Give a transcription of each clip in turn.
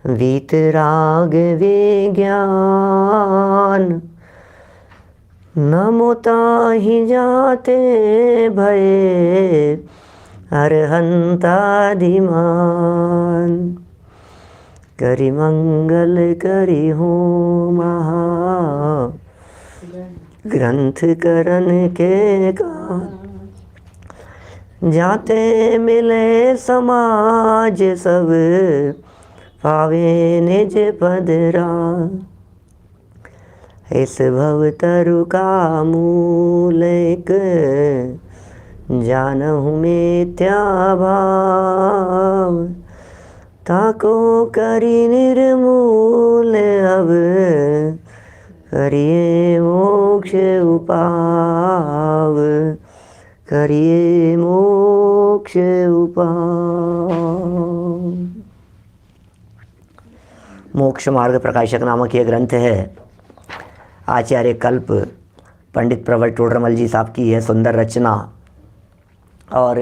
वीतराग विज्ञान नमोता ही जाते भये अरहंतादिमान। करि मंगल करि हो महा ग्रंथ करन के का। जाते मिले समाज सब पावे निज पदरा। इस भव तरु का मूल एक जानहु मिथ्या भाव। ताको करी निर्मूल अब करिए मोक्ष उपाव। करिए मोक्ष उपाव। मोक्ष मार्ग प्रकाशक नामक ये ग्रंथ है। आचार्य कल्प पंडित प्रवर टोडरमल जी साहब की है सुंदर रचना। और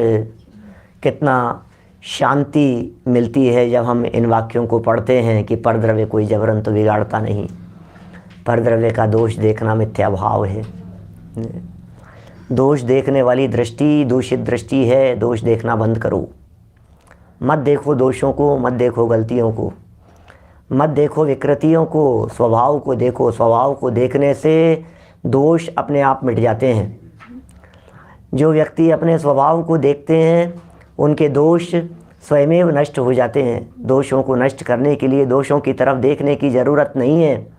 कितना शांति मिलती है जब हम इन वाक्यों को पढ़ते हैं कि परद्रव्य कोई जबरन तो बिगाड़ता नहीं। परद्रव्य का दोष देखना मिथ्या भाव है। दोष देखने वाली दृष्टि दूषित दृष्टि है। दोष देखना बंद करो। मत देखो दोषों को, मत देखो गलतियों को, मत देखो विकृतियों को, स्वभाव को देखो। स्वभाव को देखने से दोष अपने आप मिट जाते हैं। जो व्यक्ति अपने स्वभाव को देखते हैं उनके दोष स्वयमेव नष्ट हो जाते हैं। दोषों को नष्ट करने के लिए दोषों की तरफ देखने की ज़रूरत नहीं है।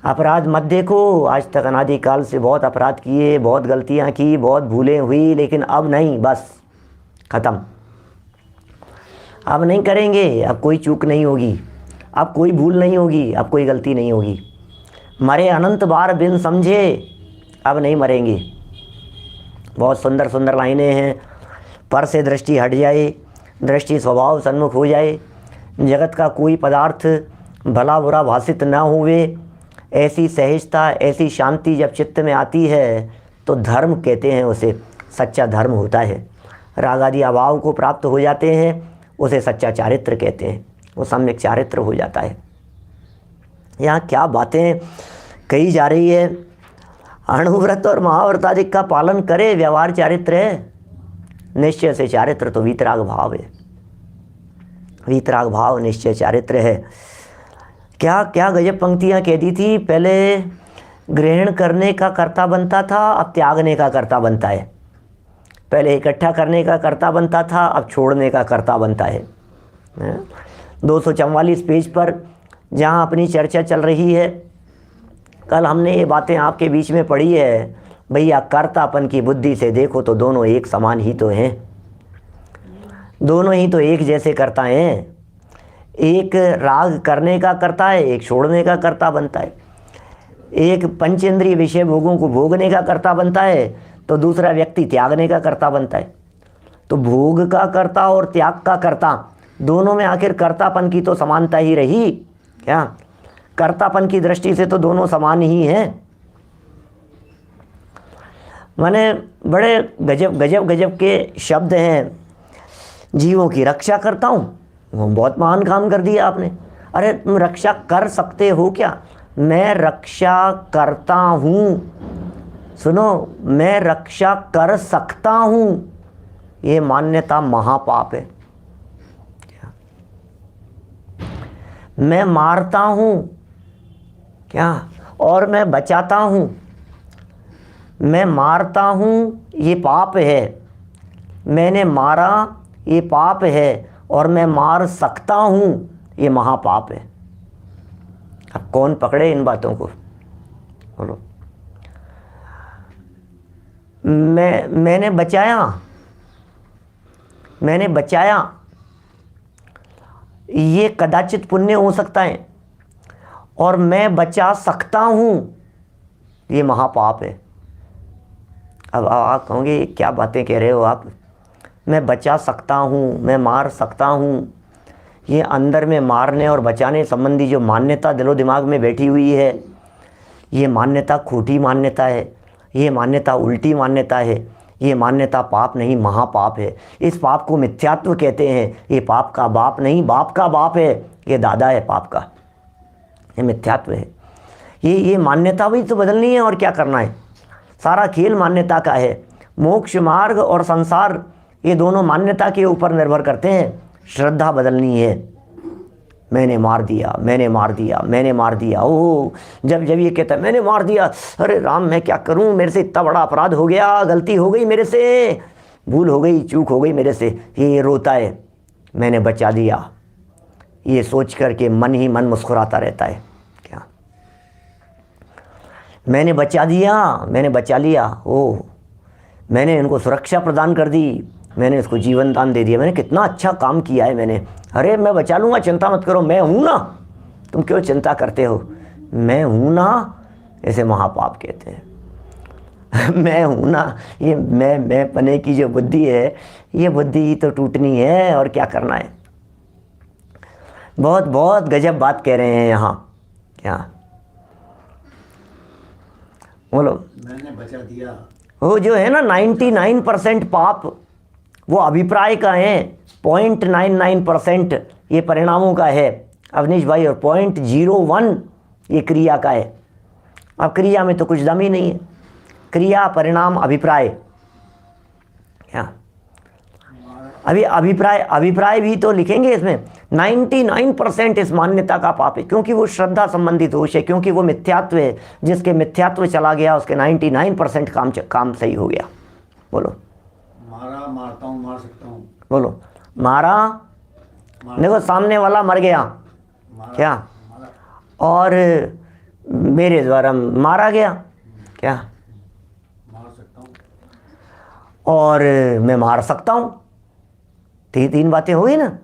अपराध मत देखो। आज तक अनादिकाल से बहुत अपराध किए, बहुत गलतियां की, बहुत भूलें हुई, लेकिन अब नहीं, बस ख़त्म। अब नहीं करेंगे, अब कोई चूक नहीं होगी, अब कोई भूल नहीं होगी, अब कोई गलती नहीं होगी। मरे अनंत बार बिन समझे, अब नहीं मरेंगे। बहुत सुंदर सुंदर लाइनें हैं। पर से दृष्टि हट जाए, दृष्टि स्वभाव सन्मुख हो जाए। जगत का कोई पदार्थ भला बुरा भाषित न होवे, ऐसी सहजता, ऐसी शांति जब चित्त में आती है तो धर्म कहते हैं उसे। सच्चा धर्म होता है। राग आदि अभाव को प्राप्त हो जाते हैं, उसे सच्चा चारित्र कहते हैं। वो सम्यक चारित्र हो जाता है। यहाँ क्या बातें कही जा रही है। अणुव्रत और महाव्रत आदि का पालन करे, व्यवहार चारित्र है। निश्चय से चारित्र तो वीतराग भाव है। वीतराग भाव निश्चय चारित्र है। क्या क्या गजब पंक्तियाँ कह दी थी। पहले ग्रहण करने का कर्ता बनता था, अब त्यागने का कर्ता बनता है। पहले इकट्ठा करने का कर्ता बनता था, अब छोड़ने का कर्ता बनता है। 244 पेज पर जहाँ अपनी चर्चा चल रही है, कल हमने ये बातें आपके बीच में पढ़ी है। भैया कर्तापन की बुद्धि से देखो तो दोनों एक समान ही तो हैं। दोनों ही तो एक जैसे कर्ता हैं। एक राग करने का करता है, एक छोड़ने का कर्ता बनता है। एक पंचेंद्रिय विषय भोगों को भोगने का कर्ता बनता है, तो दूसरा व्यक्ति त्यागने का कर्ता बनता है। तो भोग का कर्ता और त्याग का कर्ता, दोनों में आखिर कर्तापन की तो समानता ही रही क्या। कर्तापन की दृष्टि से तो दोनों समान ही हैं। माने बड़े गजब गजब गजब के शब्द हैं। जीवों की रक्षा करता हूँ, वो बहुत महान काम कर दिया आपने। अरे तुम रक्षा कर सकते हो क्या। मैं रक्षा करता हूँ, सुनो, मैं रक्षा कर सकता हूँ, ये मान्यता महापाप है। मैं मारता हूँ क्या, और मैं बचाता हूँ। मैं मारता हूँ ये पाप है, मैंने मारा ये पाप है, और मैं मार सकता हूँ ये महापाप है। अब कौन पकड़े इन बातों को, बोलो। मैंने बचाया ये कदाचित पुण्य हो सकता है, और मैं बचा सकता हूँ ये महापाप है। अब आप कहोगे क्या बातें कह रहे हो आप। मैं बचा सकता हूँ, मैं मार सकता हूँ, ये अंदर में मारने और बचाने संबंधी जो मान्यता दिलो दिमाग में बैठी हुई है, ये मान्यता खोटी मान्यता है, ये मान्यता उल्टी मान्यता है। ये मान्यता पाप नहीं महापाप है। इस पाप को मिथ्यात्व कहते हैं। ये पाप का बाप नहीं, बाप का बाप है, ये दादा है पाप का, ये मिथ्यात्व है। ये मान्यता भी तो बदलनी है और क्या करना है। सारा खेल मान्यता का है। मोक्ष मार्ग और संसार ये दोनों मान्यता के ऊपर निर्भर करते हैं। श्रद्धा बदलनी है। मैंने मार दिया, मैंने मार दिया, मैंने मार दिया। ओह, जब ये कहता है मैंने मार दिया, अरे राम मैं क्या करूं, मेरे से इतना बड़ा अपराध हो गया, गलती हो गई मेरे से, भूल हो गई, चूक हो गई मेरे से, ये रोता है मैंने बचा दिया। ये सोच करके मन ही मन मुस्कुराता रहता है। क्या मैंने बचा दिया, मैंने बचा लिया, ओह मैंने इनको सुरक्षा प्रदान कर दी, मैंने इसको जीवन दान दे दिया, मैंने कितना अच्छा काम किया है मैंने। अरे मैं बचा लूँगा, चिंता मत करो, मैं हूँ ना, तुम क्यों चिंता करते हो, मैं हूँ ना। ऐसे महापाप कहते हैं मैं हूँ ना। ये मैं पने की जो बुद्धि है, ये बुद्धि ही तो टूटनी है और क्या करना है। बहुत बहुत गजब बात कह रहे हैं यहाँ। क्या बोलो, मैंने बचा दिया। वो जो है ना 99% पाप वो अभिप्राय का है, 0.99% ये परिणामों का है अवनीश भाई, और 0.01 ये क्रिया का है। अब क्रिया में तो कुछ दम ही नहीं है। क्रिया परिणाम अभिप्राय, क्या अभी अभिप्राय भी तो लिखेंगे इसमें। 99% इस मान्यता का पाप है, क्योंकि वो श्रद्धा संबंधी दोष है, क्योंकि वो मिथ्यात्व है। जिसके मिथ्यात्व चला गया उसके 99% काम सही हो गया। बोलो, मारा, मारता हूँ, मार सकता हूँ। बोलो, मारा, देखो सामने वाला मर गया, क्या, और मेरे द्वारा मारा गया, क्या, मार सकता हूँ, और मैं मार सकता हूँ। तीन बातें हुई ना।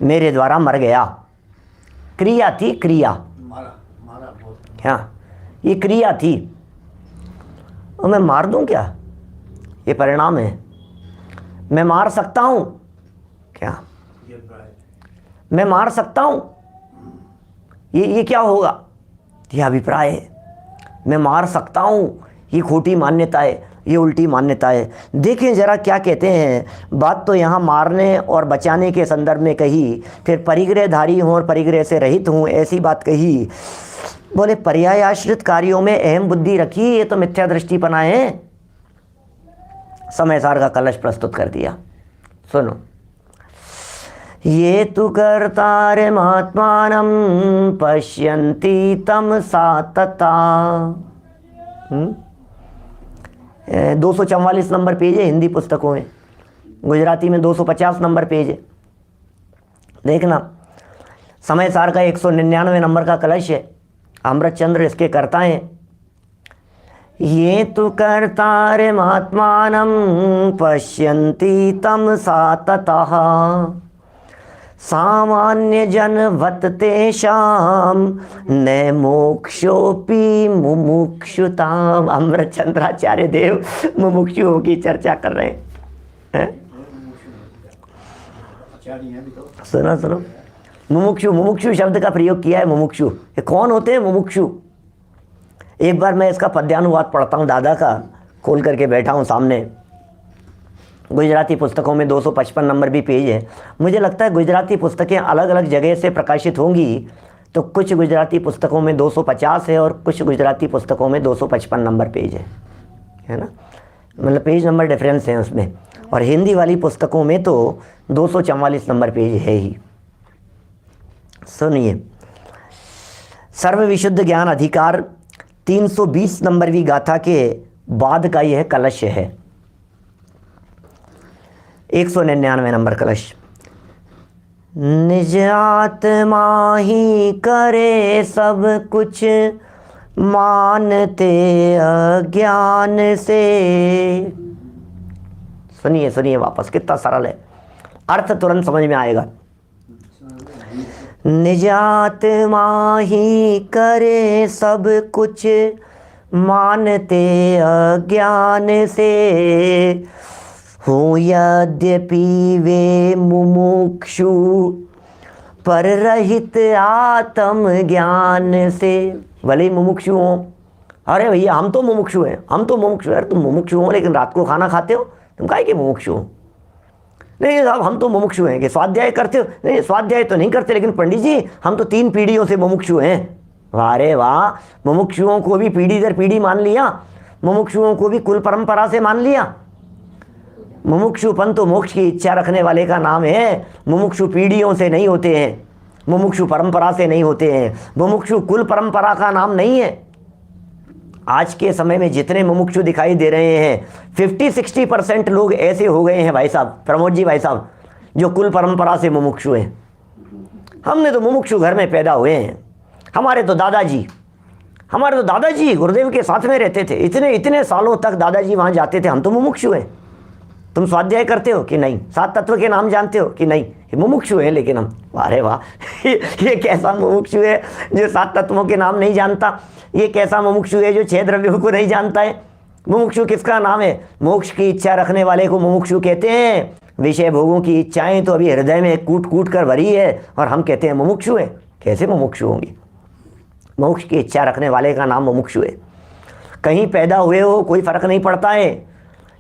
मेरे द्वारा मर गया, क्रिया थी, क्रिया, मारा बहुत, क्या, ये क्रिया थी, और मैं मार दूं क्या, ये परिणाम है। मैं मार सकता हूं, क्या, मैं मार सकता हूं, ये क्या होगा, ये अभिप्राय है। मैं मार सकता हूं, ये खोटी मान्यता है, ये उल्टी मान्यता है। देखें जरा क्या कहते हैं। बात तो यहाँ मारने और बचाने के संदर्भ में कही, फिर परिग्रहधारी हूँ और परिग्रह से रहित हूँ, ऐसी बात कही। बोले पर्याय आश्रित कार्यों में अहम बुद्धि रखी, ये तो मिथ्या दृष्टिपना है। समय सार का कलश प्रस्तुत कर दिया। सुनो, ये तु कर्तारे महात्मानं पश्यन्ति तम सातता। 244 नंबर पेज है हिंदी पुस्तकों में, गुजराती में 250 नंबर पेज है। देखना, समय सार का 199 नंबर का कलश है। अमृतचंद्र इसके कर्ता हैं। ये तु कर्तारे महात्मानं पश्यन्ति तम साततः सामान्य जन वत तेषां न मोक्षोपि मुमुक्षुताम। अमृतचंद्राचार्य देव मुमुक्षुओं की चर्चा कर रहे हैं। सुनो, मुमुक्षु शब्द का प्रयोग किया है। मुमुक्षु ये कौन होते हैं? मुमुक्षु, एक बार मैं इसका पद्यानुवाद पढ़ता हूँ, दादा का खोल करके बैठा हूँ सामने। गुजराती पुस्तकों में 255 नंबर भी पेज है। मुझे लगता है गुजराती पुस्तकें अलग अलग जगह से प्रकाशित होंगी, तो कुछ गुजराती पुस्तकों में 250 है और कुछ गुजराती पुस्तकों में 255 नंबर पेज है ना, मतलब पेज नंबर डिफरेंस है उसमें। और हिंदी वाली पुस्तकों में तो 244 नंबर पेज है ही। सुनिए, सर्व विशुद्ध ज्ञान अधिकार 320 नंबरवी गाथा के बाद का यह कलश है। 199 नंबर कलश। निज आत्मा ही करे सब कुछ मानते अज्ञान से। सुनिए वापस, कितना सरल है, अर्थ तुरंत समझ में आएगा। निज आत्मा ही करे सब कुछ मानते अज्ञान से, हो यद्यपि वे मुमुक्षु पर रहित आत्म ज्ञान से। भले ही मुमुक्षु हों, अरे भैया हम तो मुमुक्षु हैं, हम तो मुमुक्षु हैं। अरे तुम मुमुक्षु हो लेकिन रात को खाना खाते हो, तुम काहे के मुमुक्षु हो? नहीं साहब हम तो मुमुक्षु हैं कि स्वाध्याय करते हो? नहीं स्वाध्याय तो नहीं करते, लेकिन पंडित जी हम तो 3 पीढ़ियों से मुमुक्षु हैं। वाह वाह, मुमुक्षुओं को भी पीढ़ी दर पीढ़ी मान लिया, मुमुक्षुओं को भी कुल परंपरा से मान लिया। मुमुक्षुपन तो मोक्ष की इच्छा रखने वाले का नाम है। मुमुक्षु पीढ़ियों से नहीं होते हैं, मुमुक्षु परंपरा से नहीं होते हैं, मुमुक्षु कुल परंपरा का नाम नहीं है। आज के समय में जितने मुमुक्षु दिखाई दे रहे हैं 50-60% लोग ऐसे हो गए हैं भाई साहब, प्रमोद जी भाई साहब, जो कुल परंपरा से मुमुक्षु हैं। हमने तो मुमुक्षु घर में पैदा हुए हैं। हमारे तो दादाजी गुरुदेव के साथ में रहते थे, इतने इतने सालों तक दादाजी वहाँ जाते थे। हम तो मुमुक्षु हैं। तुम स्वाध्याय करते हो कि नहीं? 7 तत्व के नाम जानते हो कि नहीं? मुमुक्षु है लेकिन हम, अरे वाह ये कैसा मुमुक्षु है जो 7 तत्वों के नाम नहीं जानता? ये कैसा मुमुक्षु है जो 6 द्रव्यों को नहीं जानता है? मुमुक्षु किसका नाम है? मोक्ष की इच्छा रखने वाले को मुमुक्षु कहते हैं। विषय भोगों की इच्छाएं तो अभी हृदय में कूट कूट कर भरी है और हम कहते हैं मुमुक्षु है। कैसे मुमुक्षु होंगे? मोक्ष की इच्छा रखने वाले का नाम मुमुक्षु है। कहीं पैदा हुए हो कोई फर्क नहीं पड़ता है,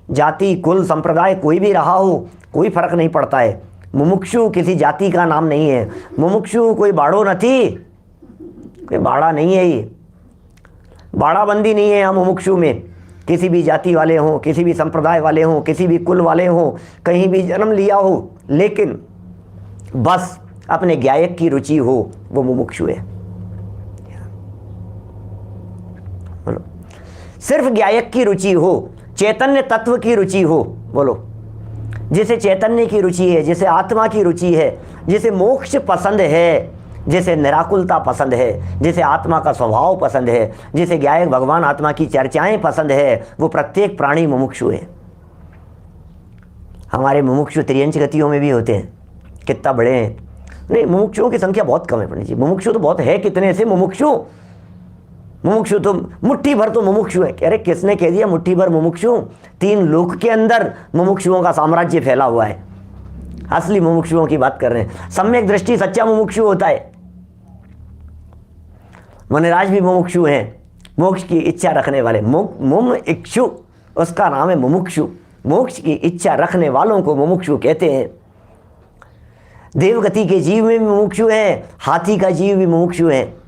जाति कुल संप्रदाय कोई भी रहा हो कोई फर्क नहीं पड़ता है। मुमुक्षु किसी जाति का नाम नहीं है। मुमुक्षु कोई बाड़ो नहीं, कोई बाड़ा नहीं है, ये बाड़ाबंदी नहीं है। हम मुमुक्षु में किसी भी जाति वाले हों, किसी भी संप्रदाय वाले हों, किसी भी कुल वाले हों, कहीं भी जन्म लिया हो, लेकिन बस अपने ज्ञायक की रुचि हो, वो मुमुक्षु है। बोलो, सिर्फ ज्ञायक की रुचि हो, चैतन्य तत्व की रुचि हो। बोलो, जिसे चैतन्य की रुचि है, जिसे आत्मा की रुचि है, जिसे मोक्ष पसंद है, जिसे निराकुलता पसंद है, जिसे आत्मा का स्वभाव पसंद है, जिसे ज्ञायक भगवान आत्मा की चर्चाएं पसंद है, वो प्रत्येक प्राणी मुमुक्षु है। हमारे मुमुक्षु त्रियंच गतियों में भी होते हैं। कितना बड़े हैं? नहीं, मुमुक्षुओं की संख्या बहुत कम है पंडित जी। मुमुक्षु तो बहुत है, कितने से मुमुक्षु तो मुट्ठी भर तो मुमुक्षु है। अरे किसने कह दिया मुट्ठी भर मुमुक्षु? 3 लोक के अंदर मुमुक्षुओं का साम्राज्य फैला हुआ है। असली मुमुक्षुओं की बात कर रहे हैं। सम्यक दृष्टि सच्चा मुमुक्षु होता है। मुनिराज भी मुमुक्षु हैं, मोक्ष की इच्छा रखने वाले। मुम इक्षु उसका नाम है मुमुक्षु। मोक्ष की इच्छा रखने वालों को मुमुक्षु कहते हैं। देवगति के जीव में भी मुमुक्षु है, हाथी का जीव भी मुमुक्षु है,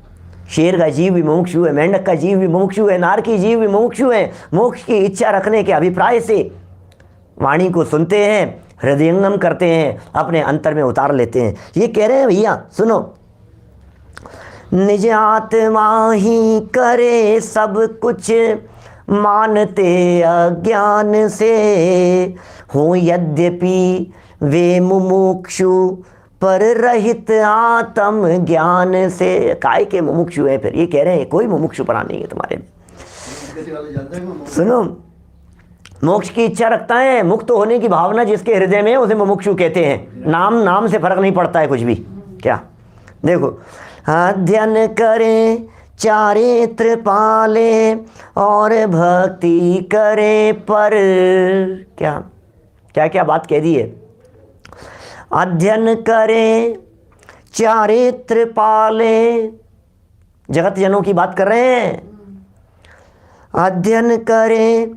शेर का जीव भी मुमुक्षु है, मेंढक का जीव भी मुमुक्षु है, नार की जीव भी मुमुक्षु है। मोक्ष की इच्छा रखने के अभिप्राय से वाणी को सुनते हैं, हृदयंगम करते हैं, अपने अंतर में उतार लेते हैं। ये कह रहे हैं भैया सुनो, निज आत्मा ही करे सब कुछ, मानते अज्ञान से, हो यद्यपि वे मुमुक्षु, पर रहित आत्म ज्ञान से। काय के मुमुक्षु है? फिर ये कह रहे हैं कोई मुमुक्षु पना नहीं है तुम्हारे में। सुनो, मोक्ष की इच्छा रखता है, मुक्त होने की भावना जिसके हृदय में, उसे मुमुक्षु कहते हैं। नाम से फर्क नहीं पड़ता है कुछ भी। क्या देखो, अध्ययन करें चारित्र पाले, और भक्ति करे पर। क्या बात कह दी है? अध्ययन करे चारित्र पाले, जगत जनों की बात कर रहे हैं। अध्ययन करे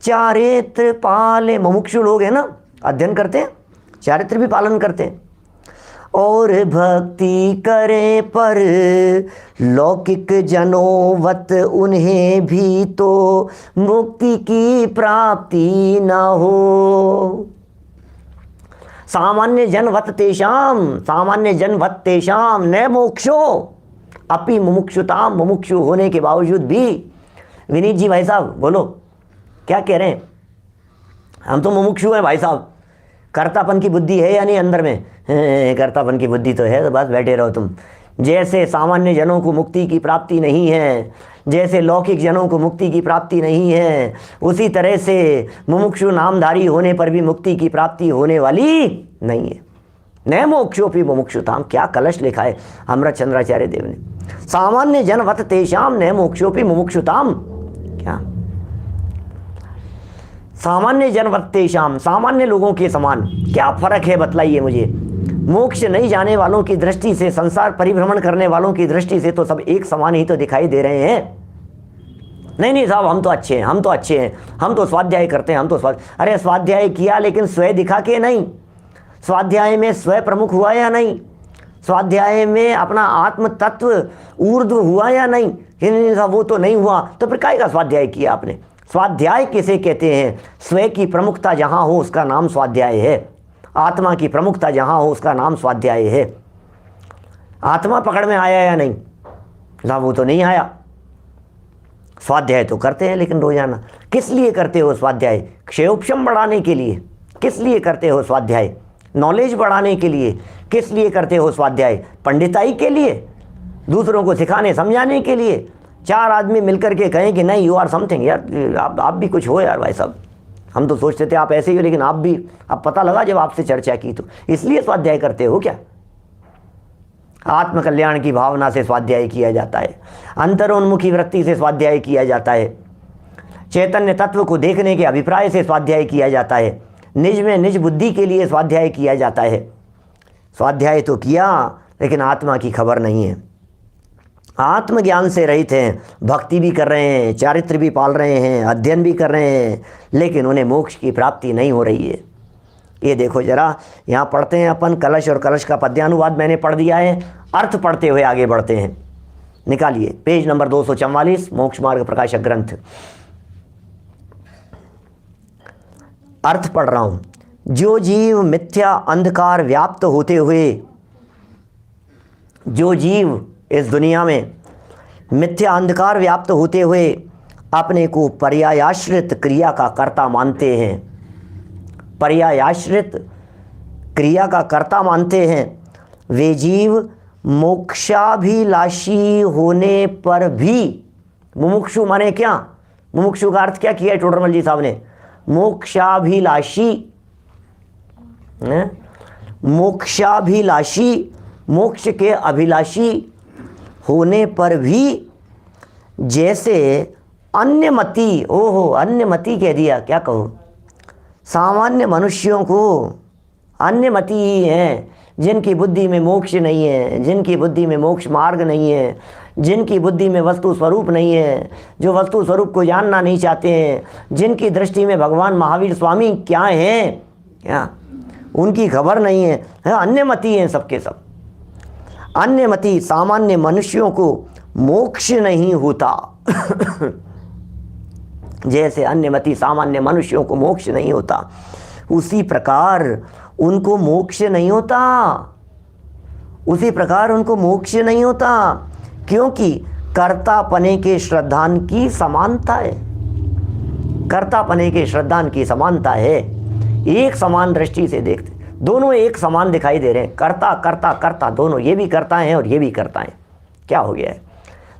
चारित्र पाले, मुमुक्षु लोग हैं ना, अध्ययन करते हैं, चारित्र भी पालन करते हैं। और भक्ति करे पर लौकिक जनों वत, उन्हें भी तो मुक्ति की प्राप्ति न हो। सामान्य जनवत तेषाम न मोक्षो अपि मुमुक्षुताम। मुमुक्षु होने के बावजूद भी, विनीत जी भाई साहब बोलो क्या कह रहे हैं? हम तो मुमुक्षु हैं भाई साहब। कर्तापन की बुद्धि है या नहीं अंदर में? कर्तापन की बुद्धि तो है, तो बस बैठे रहो तुम। जैसे सामान्य जनों को मुक्ति की प्राप्ति नहीं है, जैसे लौकिक जनों को मुक्ति की प्राप्ति नहीं है, उसी तरह से मुमुक्षु नामधारी होने पर भी मुक्ति की प्राप्ति होने वाली नहीं है। न मोक्षोपि मुमुक्षुताम, क्या कलश लिखा है अमृत चंद्राचार्य देव ने। सामान्य जनवत तेषाम न मोक्षोपि मुमुक्षुताम। क्या सामान्य जनवत तेषाम, सामान्य लोगों के समान क्या फर्क है बतलाइए मुझे। मोक्ष नहीं जाने वालों की दृष्टि से, संसार परिभ्रमण करने वालों की दृष्टि से तो सब एक समान ही तो दिखाई दे रहे हैं। नहीं नहीं साहब, हम तो अच्छे हैं, हम तो अच्छे हैं, हम तो स्वाध्याय करते हैं, हम तो अरे स्वाध्याय किया लेकिन स्वयं दिखा के नहीं। स्वाध्याय में स्वयं प्रमुख हुआ या नहीं? स्वाध्याय में अपना आत्म तत्व ऊर्ध्व हुआ या नहीं? नहीं साहब वो तो नहीं हुआ, तो फिर काहे का स्वाध्याय किया आपने? स्वाध्याय किसे कहते हैं? स्वयं की प्रमुखता जहाँ हो उसका नाम स्वाध्याय है। आत्मा की प्रमुखता जहाँ हो उसका नाम स्वाध्याय है। आत्मा पकड़ में आया या नहीं? साहब वो तो नहीं आया। स्वाध्याय तो करते हैं लेकिन रोजाना। किस लिए करते हो स्वाध्याय? क्षयोपशम बढ़ाने के लिए। किस लिए करते हो स्वाध्याय? नॉलेज बढ़ाने के लिए। किस लिए करते हो स्वाध्याय? पंडिताई के लिए, दूसरों को सिखाने समझाने के लिए। चार आदमी मिलकर के कहें कि नहीं यू आर समथिंग, यार आप भी कुछ हो यार भाई साहब, हम तो सोचते थे आप ऐसे ही हो, लेकिन आप भी, अब पता लगा जब आपसे चर्चा की तो। इसलिए स्वाध्याय करते हो क्या? आत्मकल्याण की भावना से स्वाध्याय किया जाता है, अंतरोन्मुखी वृत्ति से स्वाध्याय किया जाता है, चैतन्य तत्व को देखने के अभिप्राय से स्वाध्याय किया जाता है, निज में निज बुद्धि के लिए स्वाध्याय किया जाता है। स्वाध्याय तो किया लेकिन आत्मा की खबर नहीं है, आत्मज्ञान से रहित हैं, भक्ति भी कर रहे हैं, चारित्र भी पाल रहे हैं, अध्ययन भी कर रहे हैं, लेकिन उन्हें मोक्ष की प्राप्ति नहीं हो रही है। ये देखो जरा, यहाँ पढ़ते हैं अपन कलश, और कलश का पद्यानुवाद मैंने पढ़ दिया है, अर्थ पढ़ते हुए आगे बढ़ते हैं। निकालिए पेज नंबर 244, मोक्ष मार्ग प्रकाशक ग्रंथ। अर्थ पढ़ रहा हूं। जो जीव मिथ्या अंधकार व्याप्त होते हुए, जो जीव इस दुनिया में मिथ्या अंधकार व्याप्त होते हुए अपने को पर्यायाश्रित क्रिया का कर्ता मानते हैं, पर्यायाश्रित क्रिया का कर्ता मानते हैं, वे जीव मोक्षाभिलाषी होने पर भी, मुमुक्षु माने क्या? मुमुक्षु का अर्थ क्या किया है टोडरमल जी साहब ने? मोक्षाभिलाषी, मोक्षाभिलाषी, मोक्ष के अभिलाषी होने पर भी जैसे अन्यमति, ओहो अन्यमति कह दिया, क्या कहो, सामान्य मनुष्यों को अन्यमति ही हैं, जिनकी बुद्धि में मोक्ष नहीं है, जिनकी बुद्धि में मोक्ष मार्ग नहीं है, जिनकी बुद्धि में वस्तु स्वरूप नहीं है, जो वस्तु स्वरूप को जानना नहीं चाहते हैं, जिनकी दृष्टि में भगवान महावीर स्वामी क्या हैं, क्या उनकी खबर नहीं है, अन्यमति हैं सबके सब। अन्यमति सामान्य मनुष्यों को मोक्ष नहीं होता जैसे अन्यमति सामान्य मनुष्यों को मोक्ष नहीं होता, उसी प्रकार उनको मोक्ष नहीं होता, उसी प्रकार उनको मोक्ष नहीं होता, क्योंकि कर्तापने के श्रद्धान की समानता है, कर्तापने के श्रद्धान की समानता है। एक समान दृष्टि से देखते, दोनों एक समान दिखाई दे रहे हैं, कर्ता कर्ता कर्ता दोनों, ये भी करता है और ये भी करता है। क्या हो गया है?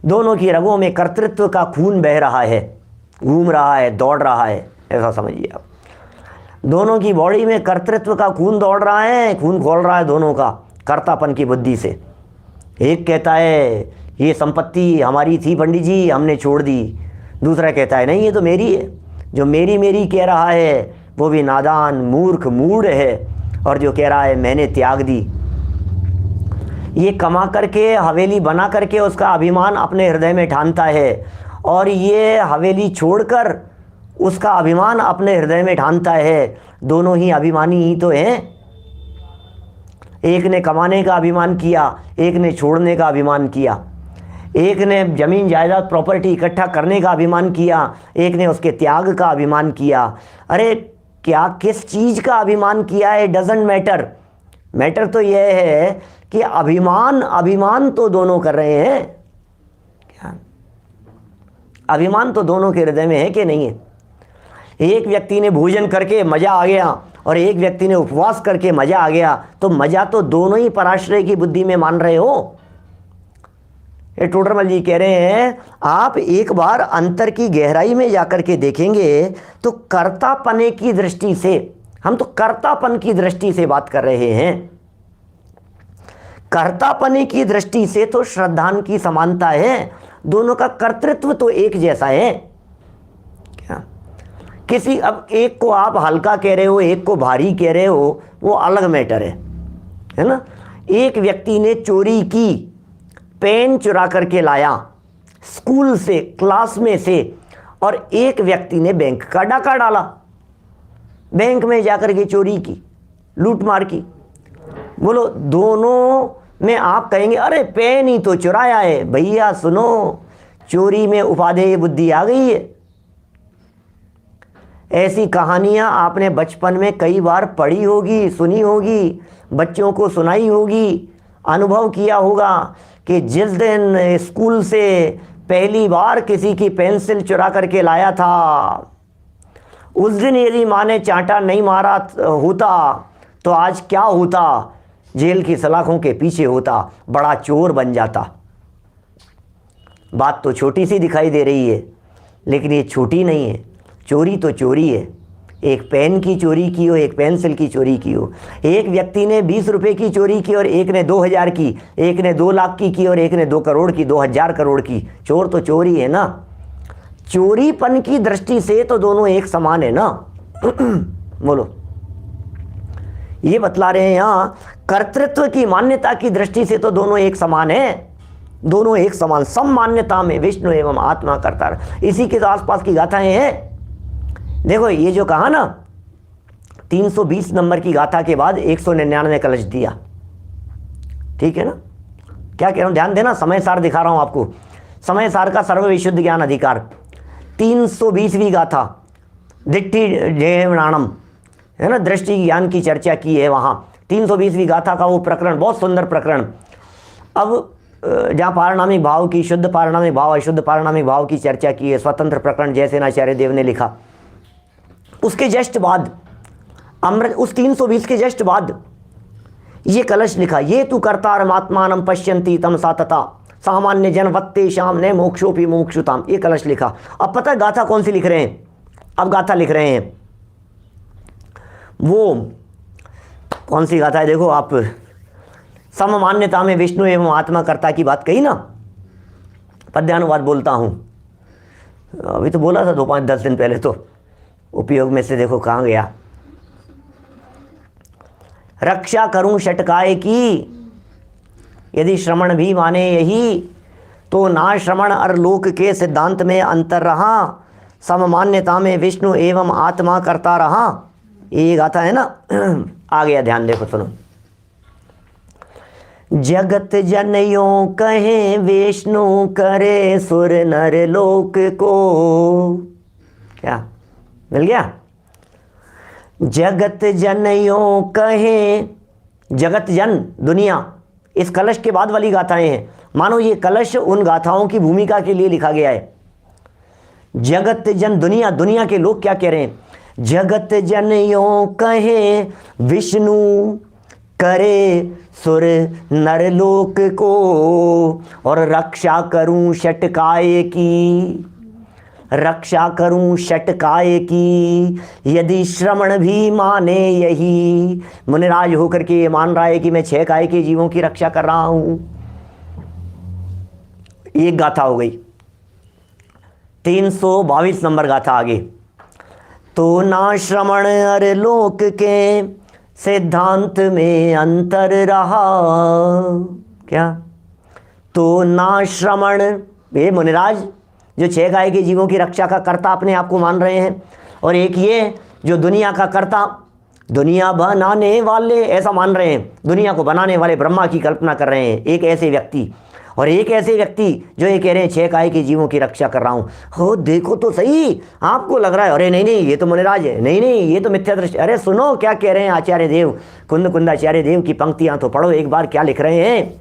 दोनों की रगों में कर्तृत्व का खून बह रहा है, घूम रहा है, दौड़ रहा है, ऐसा समझिए आप। दोनों की बॉडी में कर्तृत्व का खून दौड़ रहा है, खून खोल रहा है दोनों का कर्तापन की बुद्धि से। एक कहता है ये संपत्ति हमारी थी पंडित जी, हमने छोड़ दी। दूसरा कहता है नहीं ये तो मेरी है। जो मेरी मेरी कह रहा है वो भी नादान मूर्ख मूढ़ है, और जो कह रहा है मैंने त्याग दी। ये कमा करके हवेली बना करके उसका अभिमान अपने हृदय में ठानता है, और ये हवेली छोड़कर उसका अभिमान अपने हृदय में ठानता है। दोनों ही अभिमानी ही तो हैं। एक ने कमाने का अभिमान किया, एक ने छोड़ने का अभिमान किया। एक ने जमीन जायदाद प्रॉपर्टी इकट्ठा करने का अभिमान किया, एक ने उसके त्याग का अभिमान किया। अरे क्या किस चीज़ का अभिमान किया है डजंट मैटर, मैटर तो यह है कि अभिमान, अभिमान तो दोनों कर रहे हैं। क्या अभिमान तो दोनों के हृदय में है कि नहीं है? एक व्यक्ति ने भोजन करके मज़ा आ गया और एक व्यक्ति ने उपवास करके मज़ा आ गया, तो मज़ा तो दोनों ही पराश्रय की बुद्धि में मान रहे हो। ये टोडरमल जी कह रहे हैं आप एक बार अंतर की गहराई में जाकर के देखेंगे तो कर्तापने की दृष्टि से, हम तो कर्तापन की दृष्टि से बात कर रहे हैं, कर्तापने की दृष्टि से तो श्रद्धान की समानता है, दोनों का कर्तृत्व तो एक जैसा है। क्या किसी, अब एक को आप हल्का कह रहे हो, एक को भारी कह रहे हो, वो अलग मैटर है ना। एक व्यक्ति ने चोरी की, पेन चुरा करके लाया, स्कूल से क्लास में से और एक व्यक्ति ने बैंक का डाका डाला, बैंक में जाकर के चोरी की, लूट मार की। बोलो दोनों में आप कहेंगे अरे पेन ही तो चुराया है। भैया सुनो, चोरी में उपादेय बुद्धि आ गई है। ऐसी कहानियां आपने बचपन में कई बार पढ़ी होगी, सुनी होगी, बच्चों को सुनाई होगी, अनुभव किया होगा कि जिस दिन स्कूल से पहली बार किसी की पेंसिल चुरा करके लाया था, उस दिन यदि माँ ने चांटा नहीं मारा होता तो आज क्या होता? जेल की सलाखों के पीछे होता, बड़ा चोर बन जाता। बात तो छोटी सी दिखाई दे रही है, लेकिन ये छोटी नहीं है। चोरी तो चोरी है। एक पेन की चोरी की हो, एक पेंसिल की चोरी की हो। एक व्यक्ति ने 20 रुपए की चोरी की और एक ने 2000 की, एक ने 2 लाख की और एक ने 2 करोड़ की, 2000 करोड़ की। चोर तो चोरी है ना। चोरीपन की दृष्टि से तो दोनों एक समान है ना। बोलो, ये बतला रहे हैं यहाँ, कर्तृत्व की मान्यता की दृष्टि से तो दोनों एक समान है। दोनों एक समान, सम मान्यता में विष्णु एवं आत्मा करता। इसी के तो आसपास की गाथाएं हैं। देखो ये जो कहा ना, 320 नंबर की गाथा के बाद 199 कलश दिया, ठीक है ना। क्या कह रहा हूं, ध्यान देना, समय सार दिखा रहा हूं आपको। समय सार का सर्व विशुद्ध ज्ञान अधिकार, 320वीं गाथा, दिट्ठी जेवनाणम, है ना, दृष्टि ज्ञान की चर्चा की है वहां। 320वीं गाथा का वो प्रकरण, बहुत सुंदर प्रकरण। अब जहाँ पारणामिक भाव की, शुद्ध पारणामिक भाव, अशुद्ध पारणामिक भाव की चर्चा की है, स्वतंत्र प्रकरण जैसे आचार्य देव ने लिखा। उसके जस्ट बाद अमृत, उस 320 के जस्ट बाद ये कलश लिखा, ये तू कर्तारमात्मानं पश्यन्ति तमसा तथा सामान्य जनवत्ते श्याम ने मोक्षोपि मोक्षुताम। ये कलश लिखा। अब पता है गाथा कौन सी लिख रहे हैं? अब गाथा लिख रहे हैं वो कौन सी गाथा है? देखो आप, सममान्यता में विष्णु एवं आत्मा कर्ता की बात कही ना, पद्यानुवाद बोलता हूं। अभी तो बोला था 2-5-10 दिन पहले, तो उपयोग में से देखो कहां गया। रक्षा करूं षटकाय की, यदि श्रवण भी माने यही, तो ना श्रवण और लोक के सिद्धांत में अंतर रहा, सममान्यता में विष्णु एवं आत्मा करता रहा। ये गाथा है ना। आ गया, ध्यान देखो, सुनो। जगत जनयों कहे विष्णु करे सुर नर लोक को। क्या मिल गया? जगत जनयों कहे, जगत जन दुनिया, इस कलश के बाद वाली गाथाएं हैं। मानो ये कलश उन गाथाओं की भूमिका के लिए लिखा गया है। जगत जन दुनिया, दुनिया के लोग क्या कह रहे हैं? जगत जनयों कहे विष्णु करे सुर नरलोक को, और रक्षा करूं षटकाय की, रक्षा करूं षटकाय की, यदि श्रवण भी माने यही। मुनिराज होकर के ये मान रहा है कि मैं 6 काय के जीवों की रक्षा कर रहा हूं। एक गाथा हो गई। 322 नंबर गाथा आगे, तो ना श्रवण अर लोक के सिद्धांत में अंतर रहा। क्या? तो ना श्रवण, ये मुनिराज जो 6 काय के जीवों की रक्षा का कर्ता अपने आप को मान रहे हैं, और एक ये जो दुनिया का कर्ता, दुनिया बनाने वाले ऐसा मान रहे हैं, दुनिया को बनाने वाले ब्रह्मा की कल्पना कर रहे हैं। एक ऐसे व्यक्ति, और एक ऐसे व्यक्ति जो ये कह रहे हैं 6 काय के जीवों की रक्षा कर रहा हूं। हो देखो तो सही, आपको लग रहा है अरे नहीं नहीं ये तो मुनिराज है, नहीं नहीं ये तो मिथ्या दृष्टि। अरे सुनो क्या कह रहे हैं आचार्य देव, कुंदाचार्य देव की पंक्तियां तो पढ़ो एक बार, क्या लिख रहे हैं?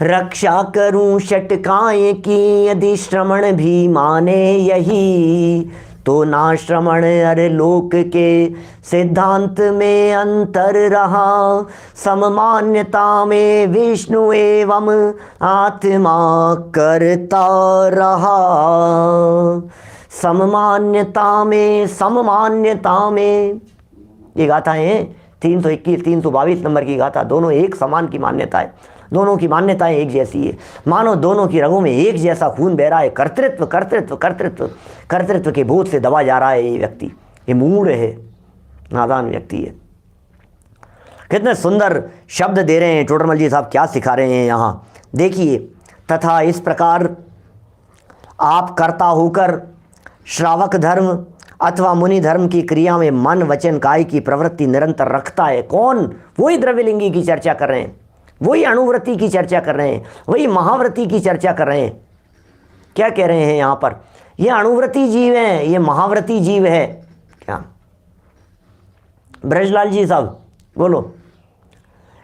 रक्षा करूं षटकाय की, यदि श्रवण भी माने यही, तो ना श्रवण अरे लोक के सिद्धांत में अंतर रहा, सममान्यता में विष्णु एवं आत्मा करता रहा। सममान्यता में, सममान्यता में, ये गाथाएं हैं 321 322 नंबर की गाथा। दोनों एक समान की मान्यता है, दोनों की मान्यताएं एक जैसी है। मानो दोनों की रगों में एक जैसा खून बह रहा है। कर्तृत्व कर्तृत्व कर्तृत्व कर्तृत्व के बोध से दबा जा रहा है ये व्यक्ति। ये मूढ़ है, नादान व्यक्ति है। कितने सुंदर शब्द दे रहे हैं टोडरमल जी साहब, क्या सिखा रहे हैं यहाँ देखिए। तथा इस प्रकार आप कर्ता होकर श्रावक धर्म अथवा मुनि धर्म की क्रिया में मन वचन काय की प्रवृत्ति निरंतर रखता है। कौन? वही द्रव्यलिंगी की चर्चा कर रहे हैं, वही अणुव्रति की चर्चा कर रहे हैं, वही महाव्रति की चर्चा कर रहे हैं। क्या कह रहे हैं यहाँ पर? ये अणुव्रति जीव है, ये महाव्रति जीव है। क्या ब्रजलाल जी साहब बोलो?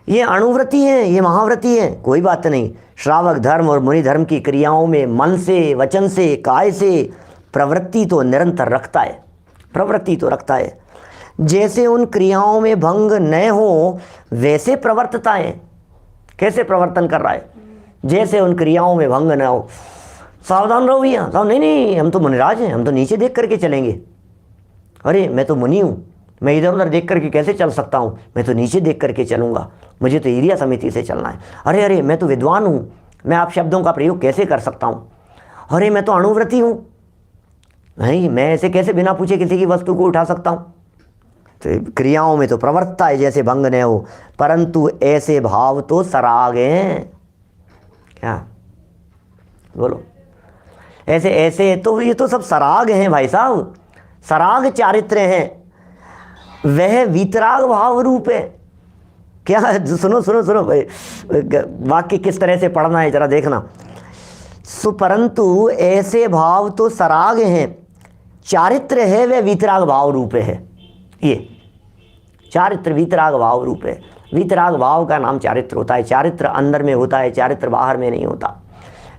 ये अणुव्रति हैं, ये महाव्रति हैं? कोई बात नहीं। श्रावक धर्म और मुनि धर्म की क्रियाओं में मन से वचन से काय से प्रवृत्ति तो निरंतर रखता है, प्रवृत्ति तो रखता है। जैसे उन क्रियाओं में भंग न हो वैसे प्रवर्तता है। कैसे प्रवर्तन कर रहा है? जैसे उन क्रियाओं में भंग न हो। सावधान रहो भैया, साहब नहीं नहीं हम तो मुनिराज हैं, हम तो नीचे देख करके चलेंगे। अरे मैं तो मुनि हूँ, मैं इधर उधर देख करके कैसे चल सकता हूँ? मैं तो नीचे देख करके चलूँगा, मुझे तो एरिया समिति से चलना है। अरे अरे मैं तो विद्वान हूँ, मैं आप शब्दों का प्रयोग कैसे कर सकता हूँ? अरे मैं तो अणुव्रति हूँ, नहीं मैं ऐसे कैसे बिना पूछे किसी की वस्तु को उठा सकता हूँ? तो क्रियाओं में तो प्रवर्तता है जैसे भंग न हो, परंतु ऐसे भाव तो सराग हैं। क्या बोलो? ऐसे ऐसे तो ये तो सब सराग हैं भाई साहब, सराग चारित्र हैं। वह वीतराग भाव रूप है। क्या? सुनो सुनो सुनो भाई, वाक्य किस तरह से पढ़ना है जरा देखना। परंतु ऐसे भाव तो सराग हैं, चारित्र है वह वीतराग भाव रूप है। ये चारित्र वीतराग भाव रूप है। वीतराग भाव का नाम चारित्र होता है। चारित्र अंदर में होता है, चारित्र बाहर में नहीं होता।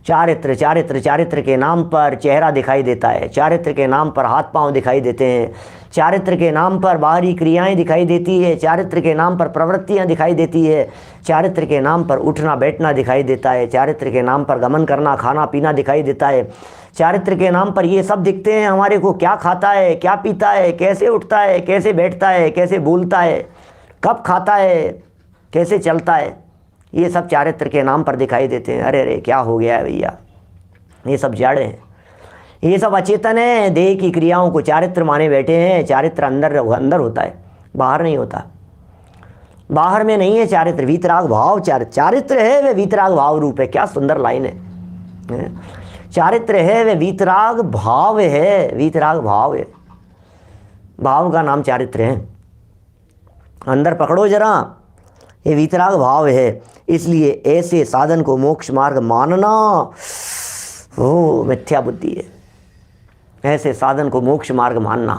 चारित्र चारित्र चारित्र के नाम पर चेहरा दिखाई देता है, चारित्र के नाम पर हाथ पांव दिखाई देते हैं, चारित्र के नाम पर बाहरी क्रियाएं दिखाई देती है, चारित्र के नाम पर प्रवृत्तियां दिखाई देती है, चारित्र के नाम पर उठना बैठना दिखाई देता है, चारित्र के नाम पर गमन करना खाना पीना दिखाई देता है, चारित्र के नाम पर ये सब दिखते हैं हमारे को। क्या खाता है, क्या पीता है, कैसे उठता है, कैसे बैठता है, कैसे बोलता है, कब खाता है, कैसे चलता है, ये सब चारित्र के नाम पर दिखाई देते हैं। अरे अरे क्या हो गया है भैया, ये सब जड़ हैं, ये सब अचेतन है। देह की क्रियाओं को चारित्र माने बैठे हैं। चारित्र अंदर अंदर होता है, बाहर नहीं होता। बाहर में नहीं है चारित्र, वीतराग भाव चारित्र है वह वीतराग भाव रूप है। क्या सुंदर लाइन है। चारित्र है वह वीतराग भाव है, वीतराग भाव है। भाव का नाम चारित्र है। अंदर पकड़ो जरा, ये वीतराग भाव है। इसलिए ऐसे साधन को मोक्ष मार्ग मानना वो मिथ्या बुद्धि है। ऐसे साधन को मोक्ष मार्ग मानना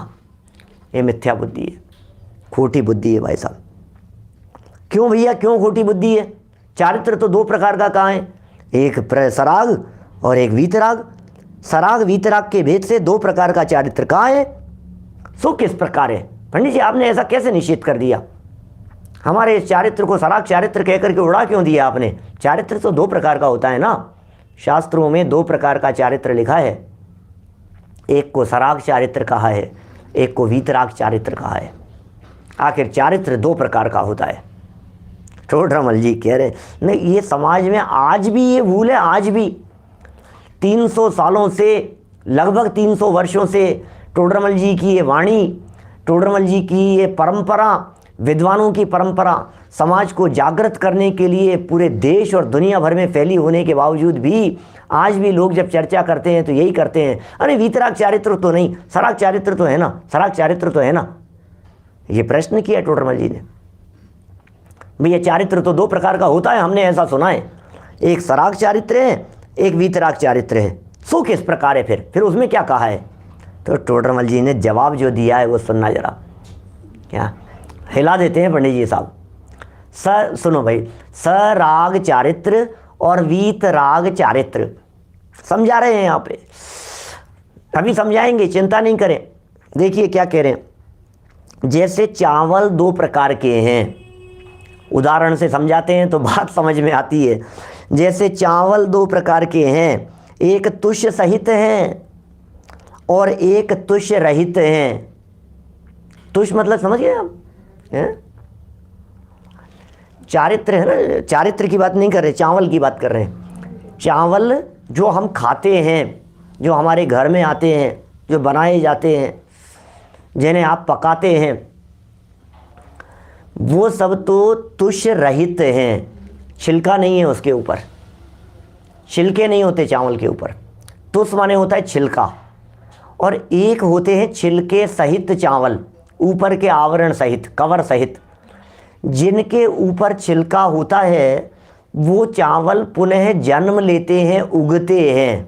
ये मिथ्या बुद्धि है, खोटी बुद्धि है भाई साहब। क्यों भैया, क्यों खोटी बुद्धि है? चारित्र तो दो प्रकार का कहाँ है? एक सराग और एक वीतराग। सराग वीतराग के भेद से दो प्रकार का चारित्र कहाँ है? सो किस प्रकार है? पंडित जी आपने ऐसा कैसे निश्चित कर दिया? हमारे इस चारित्र को सराग चारित्र कह करके उड़ा क्यों दिया आपने? चारित्र तो दो प्रकार का होता है ना। शास्त्रों में दो प्रकार का चारित्र लिखा है, एक को सराग चारित्र कहा है, एक को वीतराग चारित्र कहा है। आखिर चारित्र दो प्रकार का होता है। टोडरमल जी कह रहे नहीं, ये समाज में आज भी ये भूल है। आज भी 300 सालों से, लगभग 300 वर्षों से टोडरमल जी की ये वाणी, टोडरमल जी की ये परंपरा, विद्वानों की परंपरा समाज को जागृत करने के लिए पूरे देश और दुनिया भर में फैली होने के बावजूद भी आज भी लोग जब चर्चा करते हैं तो यही करते हैं, अरे वीतराग चारित्र तो नहीं, सराग चारित्र तो है ना, सराग चारित्र तो है ना। ये प्रश्न किया टोडरमल जी ने। भैया चारित्र तो दो प्रकार का होता है, हमने ऐसा सुना है। एक सराग चारित्र है, एक वीतराग चारित्र है। सो किस प्रकार है फिर उसमें क्या कहा है? तो टोडरमल जी ने जवाब जो दिया है वो सुनना जरा। क्या हिला देते हैं पंडित जी साहब। सुनो भाई, सराग चारित्र और वीतराग चारित्र समझा रहे हैं यहाँ पे, अभी समझाएंगे, चिंता नहीं करें। देखिए क्या कह रहे हैं। जैसे चावल दो प्रकार के हैं, उदाहरण से समझाते हैं तो बात समझ में आती है। जैसे चावल दो प्रकार के हैं, एक तुष्य सहित हैं और एक तुष्य रहित हैं। तुष्य मतलब समझ गए आप? चारित्र है ना, चारित्र की बात नहीं कर रहे, चावल की बात कर रहे हैं। चावल जो हम खाते हैं, जो हमारे घर में आते हैं, जो बनाए जाते हैं, जिन्हें आप पकाते हैं, वो सब तो तुष्य रहित हैं। छिलका नहीं है उसके ऊपर, छिलके नहीं होते चावल के ऊपर। तुष माने होता है छिलका, और एक होते हैं छिलके सहित चावल, ऊपर के आवरण सहित, कवर सहित। जिनके ऊपर छिलका होता है वो चावल पुनः जन्म लेते हैं, उगते हैं।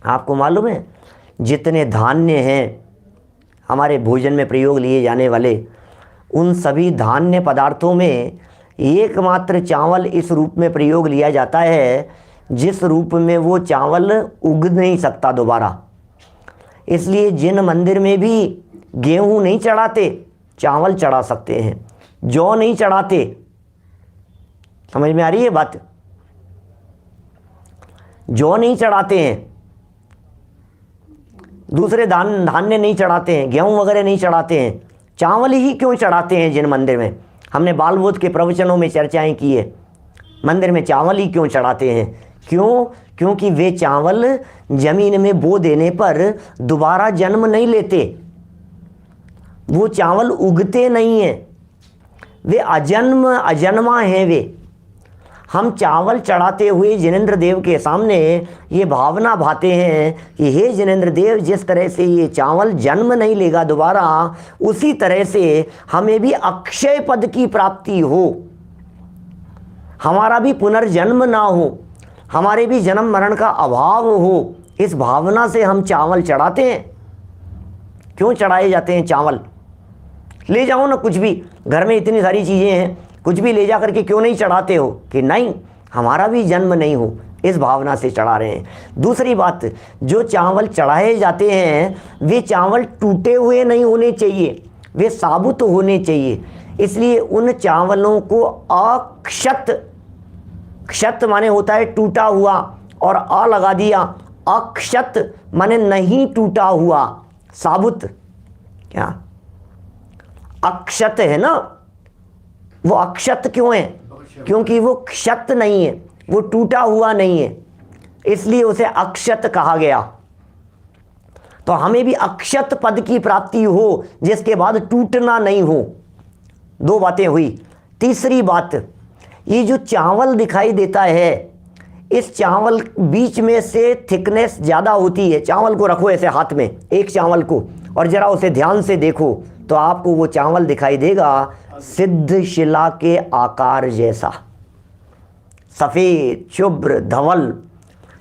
आपको मालूम है जितने धान्य हैं हमारे भोजन में प्रयोग लिए जाने वाले, उन सभी धान्य पदार्थों में एकमात्र चावल इस रूप में प्रयोग लिया जाता है जिस रूप में वो चावल उग नहीं सकता दोबारा। इसलिए जिन मंदिर में भी गेहूं नहीं चढ़ाते, चावल चढ़ा सकते हैं, जौ नहीं चढ़ाते। समझ में आ रही है बात? जौ नहीं चढ़ाते हैं, दूसरे धान्य नहीं चढ़ाते हैं, गेहूं वगैरह नहीं चढ़ाते हैं, चावल ही क्यों चढ़ाते हैं जिन मंदिर में? हमने बाल बोध के प्रवचनों में चर्चाएं की है, मंदिर में चावल ही क्यों चढ़ाते हैं? क्यों? क्योंकि वे चावल जमीन में बो देने पर दोबारा जन्म नहीं लेते, वो चावल उगते नहीं हैं, वे अजन्मा हैं वे। हम चावल चढ़ाते हुए जिनेंद्र देव के सामने ये भावना भाते हैं कि हे जिनेंद्र देव, जिस तरह से ये चावल जन्म नहीं लेगा दोबारा, उसी तरह से हमें भी अक्षय पद की प्राप्ति हो, हमारा भी पुनर्जन्म ना हो, हमारे भी जन्म मरण का अभाव हो। इस भावना से हम चावल चढ़ाते हैं। क्यों चढ़ाए जाते हैं चावल? ले जाओ ना कुछ भी, घर में इतनी सारी चीज़ें हैं, कुछ भी ले जा करके क्यों नहीं चढ़ाते हो कि नहीं हमारा भी जन्म नहीं हो, इस भावना से चढ़ा रहे हैं। दूसरी बात, जो चावल चढ़ाए जाते हैं वे चावल टूटे हुए नहीं होने चाहिए, वे साबुत होने चाहिए। इसलिए उन चावलों को अक्षत, क्षत माने होता है टूटा हुआ, और आ लगा दिया, अक्षत माने नहीं टूटा हुआ, साबुत। क्या अक्षत है ना, वो अक्षत क्यों है? क्योंकि वो क्षत नहीं है, वो टूटा हुआ नहीं है, इसलिए उसे अक्षत कहा गया। तो हमें भी अक्षत पद की प्राप्ति हो जिसके बाद टूटना नहीं हो। दो बातें हुई। तीसरी बात, ये जो चावल दिखाई देता है, इस चावल बीच में से थिकनेस ज़्यादा होती है। चावल को रखो ऐसे हाथ में, एक चावल को, और ज़रा उसे ध्यान से देखो तो आपको वो चावल दिखाई देगा सिद्ध शिला के आकार जैसा, सफ़ेद शुभ्र धवल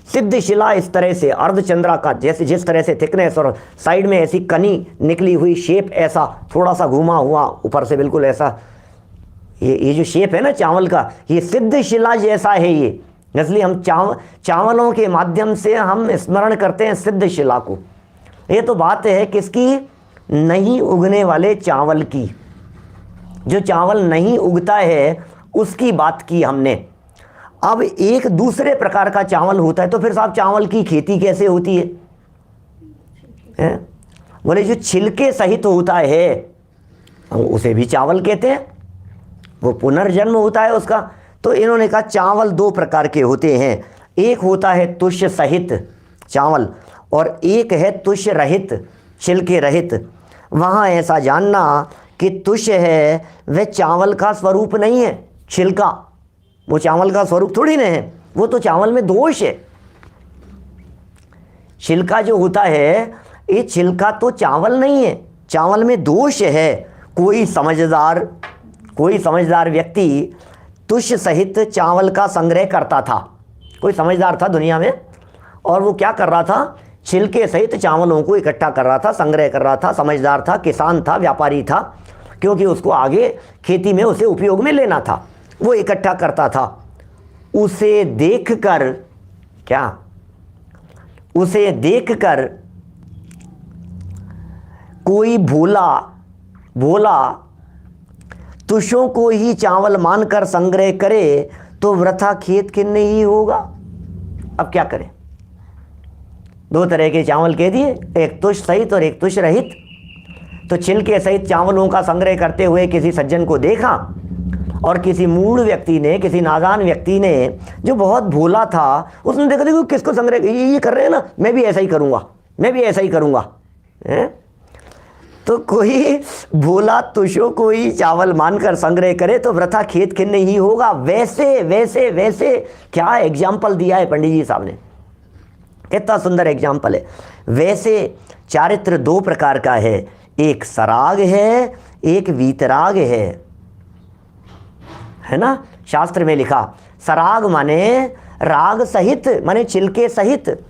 सिद्ध शिला। इस तरह से अर्धचंद्रा का जैसे जिस तरह से थिकनेस, और साइड में ऐसी कनी निकली हुई शेप, ऐसा थोड़ा सा घुमा हुआ ऊपर से बिल्कुल ऐसा, ये जो शेप है ना चावल का, ये सिद्ध शिला जैसा है ये। इसलिए हम चावलों के माध्यम से हम स्मरण करते हैं सिद्ध शिला को। ये तो बात है किसकी? नहीं उगने वाले चावल की। जो चावल नहीं उगता है उसकी बात की हमने। अब एक दूसरे प्रकार का चावल होता है, तो फिर साहब चावल की खेती कैसे होती है? बोले जो छिलके सहित होता है उसे भी चावल कहते हैं, वो पुनर्जन्म होता है उसका। तो इन्होंने कहा चावल दो प्रकार के होते हैं, एक होता है तुष सहित चावल और एक है तुष रहित, छिलके रहित। वहाँ ऐसा जानना कि तुष है वह चावल का स्वरूप नहीं है, छिलका वो चावल का स्वरूप थोड़ी ना है, वो तो चावल में दोष है। छिलका जो होता है ये छिलका तो चावल नहीं है, चावल में दोष है। कोई समझदार व्यक्ति तुष सहित चावल का संग्रह करता था। कोई समझदार था दुनिया में और वो क्या कर रहा था? छिलके सहित चावलों को इकट्ठा कर रहा था, संग्रह कर रहा था। समझदार था, किसान था, व्यापारी था, क्योंकि उसको आगे खेती में उसे उपयोग में लेना था, वो इकट्ठा करता था। उसे देखकर कोई भोला तुषों को ही चावल मानकर संग्रह करे तो वृथा खेत किन्ने ही होगा। अब क्या करें? दो तरह के चावल कह दिए, एक तुष सहित और एक तुष रहित। तो छिलके सहित चावलों का संग्रह करते हुए किसी सज्जन को देखा और किसी मूढ़ व्यक्ति ने, किसी नादान व्यक्ति ने जो बहुत भोला था, उसने देखा देखो किसको संग्रह ये कर रहे हैं ना, मैं भी ऐसा ही करूँगा। तो कोई भोला तुषों को ही चावल मानकर संग्रह करे तो वृथा खेत खिन्न ही होगा। वैसे क्या एग्जाम्पल दिया है पंडित जी साहब ने। कितना सुंदर एग्जाम्पल है। वैसे चारित्र दो प्रकार का है, एक सराग है, एक वीतराग है ना। शास्त्र में लिखा सराग माने राग सहित, माने छिलके सहित।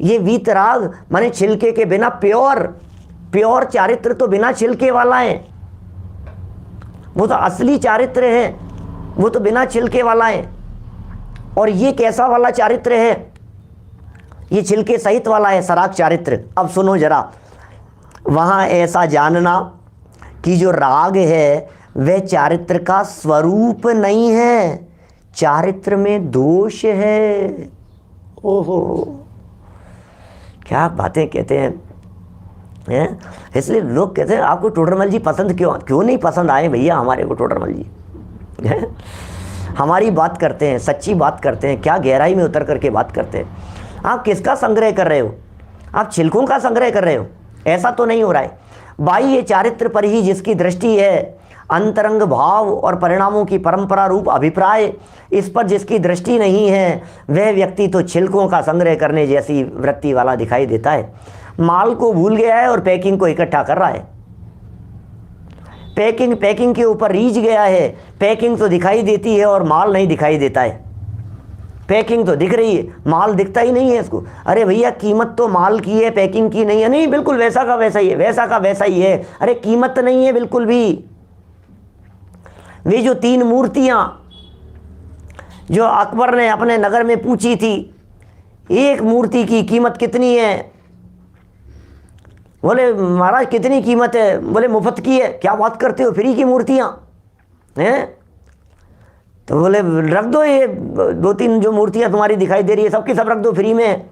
ये वीतराग माने छिलके के बिना प्योर चारित्र तो बिना छिलके वाला है। वो तो असली चारित्र है, वो तो बिना छिलके वाला है। और ये कैसा वाला चारित्र है? ये छिलके सहित वाला है, सराग चारित्र। अब सुनो जरा, वहाँ ऐसा जानना कि जो राग है वह चारित्र का स्वरूप नहीं है, चारित्र में दोष है। ओहो, क्या बातें कहते हैं। इसलिए लोग कहते हैं आपको टोडरमल जी पसंद क्यों नहीं पसंद आए भैया हमारे को टोडरमल जी। हमारी बात करते हैं, सच्ची बात करते हैं, क्या गहराई में उतर करके बात करते हैं। आप किसका संग्रह कर रहे हो? आप छिलकों का संग्रह कर रहे हो? ऐसा तो नहीं हो रहा है। बाह्य चारित्र पर ही जिसकी दृष्टि है, अंतरंग भाव और परिणामों की परंपरा रूप अभिप्राय, इस पर जिसकी दृष्टि नहीं है, वह व्यक्ति तो छिलकों का संग्रह करने जैसी वृत्ति वाला दिखाई देता है। माल को भूल गया है और पैकिंग को इकट्ठा कर रहा है। पैकिंग के ऊपर रीझ गया है। पैकिंग तो दिखाई देती है और माल नहीं दिखाई देता है। पैकिंग तो दिख रही है, माल दिखता ही नहीं है इसको। अरे भैया कीमत तो माल की है, पैकिंग की नहीं है। नहीं, बिल्कुल वैसा का वैसा ही है, वैसा का वैसा ही है। अरे कीमत नहीं है बिल्कुल भी। वे जो 3 मूर्तियां जो अकबर ने अपने नगर में पूछी थी, एक मूर्ति की कीमत कितनी है? बोले महाराज कितनी कीमत है? बोले मुफ्त की है। क्या बात करते हो, फ्री की मूर्तियां हैं? तो बोले रख दो, ये 2-3 जो मूर्तियां तुम्हारी दिखाई दे रही है सबकी सब रख दो फ्री में।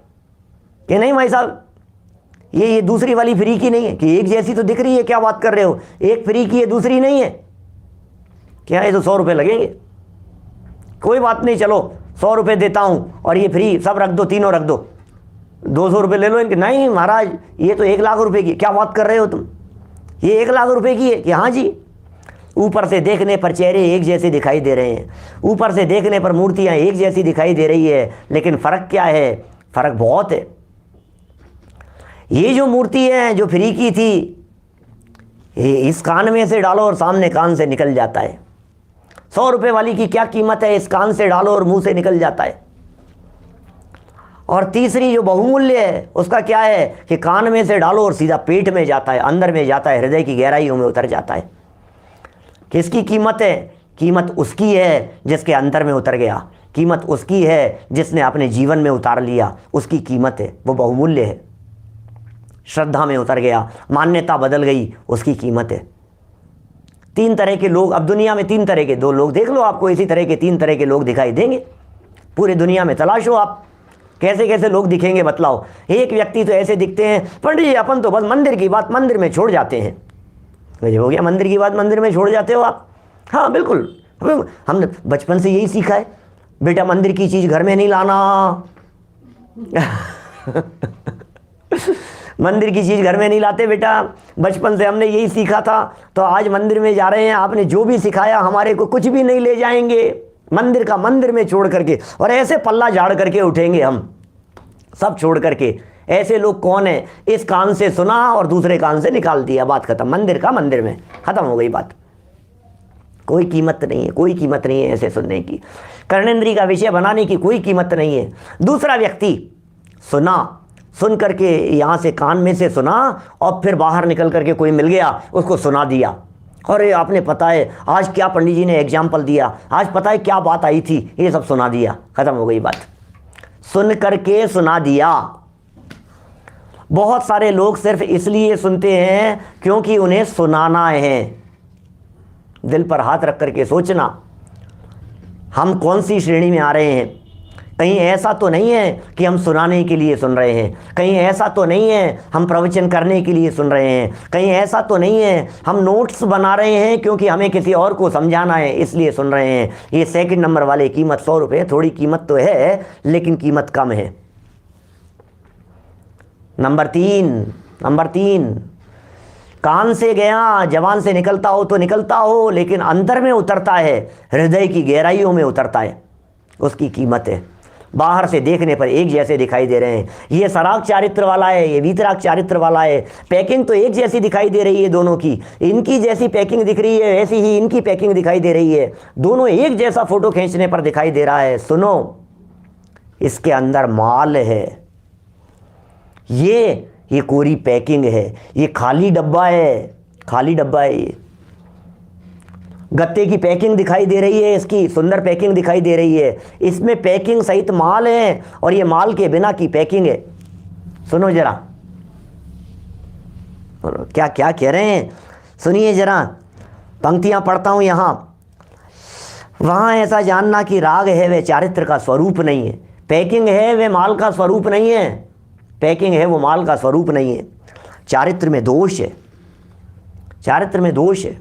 कि नहीं भाई साहब, ये दूसरी वाली फ्री की नहीं है। कि एक जैसी तो दिख रही है, क्या बात कर रहे हो, एक फ्री की है दूसरी नहीं है। क्या ये तो 100 रुपये लगेंगे। कोई बात नहीं, चलो 100 रुपये देता हूँ और ये फ्री, सब रख दो, तीनों रख दो, 200 रुपये ले लो इनके। नहीं महाराज, ये तो 1 लाख रुपए की। क्या बात कर रहे हो तुम, ये 1 लाख रुपए की है? कि हाँ जी। ऊपर से देखने पर चेहरे एक जैसे दिखाई दे रहे हैं, ऊपर से देखने पर मूर्तियां एक जैसी दिखाई दे रही है, लेकिन फ़र्क क्या है? फ़र्क बहुत है। ये जो मूर्ति है जो फ्री की थी, ये इस कान में से डालो और सामने कान से निकल जाता है। 100 रुपये वाली की क्या कीमत है? इस कान से डालो और मुंह से निकल जाता है। और तीसरी जो बहुमूल्य है उसका क्या है कि कान में से डालो और सीधा पेट में जाता है, अंदर में जाता है, हृदय की गहराइयों में उतर जाता है। किसकी कीमत है? कीमत उसकी है जिसके अंदर में उतर गया, कीमत उसकी है जिसने अपने जीवन में उतार लिया, उसकी कीमत है, वो बहुमूल्य है। श्रद्धा में उतर गया, मान्यता बदल गई, उसकी कीमत है। 3 तरह के लोग अब दुनिया में, 3 तरह के 2 लोग देख लो, आपको इसी तरह के 3 तरह के लोग दिखाई देंगे। पूरी दुनिया में तलाशो आप, कैसे कैसे लोग दिखेंगे बतलाओ। एक व्यक्ति तो ऐसे दिखते हैं, पंडित जी अपन तो बस मंदिर की बात मंदिर में छोड़ जाते हैं। हो गया, मंदिर की बात मंदिर में छोड़ जाते हो आप? हाँ बिल्कुल, हमने बचपन से यही सीखा है, बेटा मंदिर की चीज़ घर में नहीं लाना। मंदिर की चीज़ घर में नहीं लाते बेटा, बचपन से हमने यही सीखा था। तो आज मंदिर में जा रहे हैं, आपने जो भी सिखाया हमारे को कुछ भी नहीं ले जाएंगे, मंदिर का मंदिर में छोड़ करके। और ऐसे पल्ला झाड़ करके उठेंगे हम सब छोड़ करके। ऐसे लोग कौन है? इस कान से सुना और दूसरे कान से निकाल दिया, बात खत्म। मंदिर का मंदिर में खत्म हो गई बात। कोई कीमत नहीं है, कोई कीमत नहीं है ऐसे सुनने की, कर्णेंद्री का विषय बनाने की कोई कीमत नहीं है। दूसरा व्यक्ति सुना, सुन करके यहाँ से कान में से सुना और फिर बाहर निकल करके कोई मिल गया, उसको सुना दिया। अरे आपने पता है आज क्या पंडित जी ने एग्जाम्पल दिया, आज पता है क्या बात आई थी, ये सब सुना दिया, खत्म हो गई बात। सुन करके सुना दिया। बहुत सारे लोग सिर्फ इसलिए सुनते हैं क्योंकि उन्हें सुनाना है। दिल पर हाथ रख करके सोचना, हम कौन सी श्रेणी में आ रहे हैं। कहीं ऐसा तो नहीं है कि हम सुनाने के लिए सुन रहे हैं, कहीं ऐसा तो नहीं है हम प्रवचन करने के लिए सुन रहे हैं, कहीं ऐसा तो नहीं है हम नोट्स बना रहे हैं क्योंकि हमें किसी और को समझाना है इसलिए सुन रहे हैं। ये 2nd नंबर वाले कीमत 100 रुपये, थोड़ी कीमत तो है लेकिन कीमत कम है। नंबर 3, कान से गया, जबान से निकलता हो तो निकलता हो, लेकिन अंदर में उतरता है, हृदय की गहराइयों में उतरता है, उसकी कीमत है। बाहर से देखने पर एक जैसे दिखाई दे रहे हैं। ये सराग चारित्र वाला है, ये वीतराग चारित्र वाला है। पैकिंग तो एक जैसी दिखाई दे रही है दोनों की, इनकी जैसी पैकिंग दिख रही है वैसी ही इनकी पैकिंग दिखाई दे रही है। दोनों एक जैसा फोटो खींचने पर दिखाई दे रहा है। सुनो, इसके अंदर माल है, ये कोरी पैकिंग है, ये खाली डब्बा है, खाली डब्बा है। ये गत्ते की पैकिंग दिखाई दे रही है, इसकी सुंदर पैकिंग दिखाई दे रही है, इसमें पैकिंग सहित माल है और ये माल के बिना की पैकिंग है। सुनो जरा, क्या क्या कह रहे हैं, सुनिए जरा, पंक्तियां पढ़ता हूं यहां। वहां ऐसा जानना कि राग है वह चारित्र का स्वरूप नहीं है, पैकिंग है वह माल का स्वरूप नहीं है, पैकिंग है वो माल का स्वरूप नहीं है। चारित्र में दोष है, चारित्र में दोष है।